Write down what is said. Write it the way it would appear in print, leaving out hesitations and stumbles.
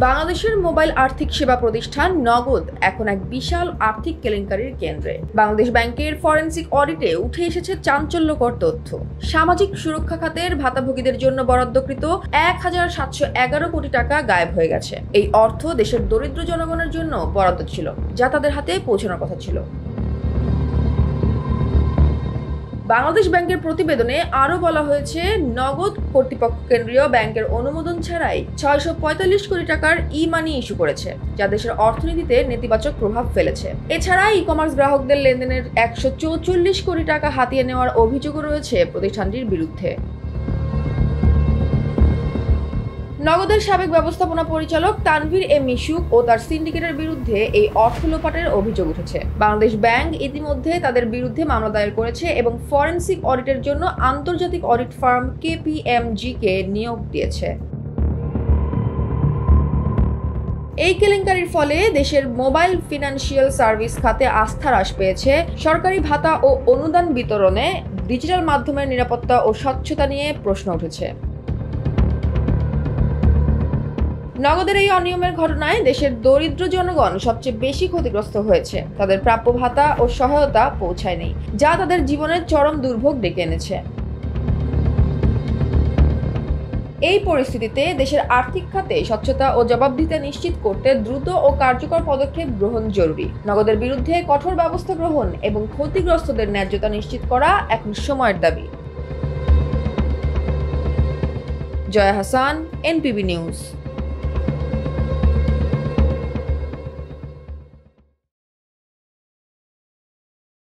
বাংলাদেশের মোবাইল আর্থিক সেবা প্রতিষ্ঠান নগদ এখন এক বিশাল আর্থিক কেলেঙ্কারির কেন্দ্রে। বাংলাদেশ ব্যাংকের ফরেনসিক অডিটে উঠে এসেছে চাঞ্চল্যকর তথ্য। সামাজিক সুরক্ষা খাতের ভাতাভোগীদের জন্য বরাদ্দকৃত ১,৭১১ কোটি টাকা গায়েব হয়ে গেছে। এই অর্থ দেশের দরিদ্র জনগণের জন্য বরাদ্দ ছিল, যা তাদের হাতে পৌঁছানোর কথা ছিল। বাংলাদেশ ব্যাংকের প্রতিবেদনে আরও বলা হয়েছে, নগদ কর্তৃপক্ষ কেন্দ্রীয় ব্যাংকের অনুমোদন ছাড়াই ৬৪৫ কোটি টাকার ই-মানি ইস্যু করেছে, যা দেশের অর্থনীতিতে নেতিবাচক প্রভাব ফেলেছে। এছাড়া ই-কমার্স গ্রাহকদের লেনদেনের ১৪৪ কোটি টাকা হাতিয়ে নেওয়ার অভিযোগও রয়েছে প্রতিষ্ঠানটির বিরুদ্ধে। নগদের সাবেক ব্যবস্থাপনা পরিচালক তানভীর এম মিশুক ও তার সিন্ডিকেটের বিরুদ্ধে এই অর্থ লোপাটের অভিযোগ উঠেছে। বাংলাদেশ ব্যাংক ইতিমধ্যে তাদের বিরুদ্ধে মামলা দায়ের করেছে এবং ফরেনসিক অডিটের জন্য আন্তর্জাতিক অডিট ফার্ম KPMG-কে নিয়োগ দিয়েছে। এই কেলেঙ্কারির ফলে দেশের মোবাইল ফিনান্সিয়াল সার্ভিস খাতে আস্থা হ্রাস পেয়েছে। সরকারি ভাতা ও অনুদান বিতরণে ডিজিটাল মাধ্যমের নিরাপত্তা ও স্বচ্ছতা নিয়ে প্রশ্ন উঠেছে। নগদের এই অনিয়মের ঘটনায় দেশের দরিদ্র জনগণ সবচেয়ে বেশি ক্ষতিগ্রস্ত হয়েছে। তাদের প্রাপ্য ভাতা ও সহায়তা পৌঁছায়নি, যা তাদের জীবনের চরম দুর্ভোগ ডেকে এনেছে। এই পরিস্থিতিতে দেশের আর্থিক খাতে স্বচ্ছতা ও জবাবদিহিতা নিশ্চিত করতে দ্রুত ও কার্যকর পদক্ষেপ গ্রহণ জরুরি। নগদের বিরুদ্ধে কঠোর ব্যবস্থা গ্রহণ এবং ক্ষতিগ্রস্তদের ন্যায্যতা নিশ্চিত করা এখন সময়ের দাবি। Joya Hasan, NPB news.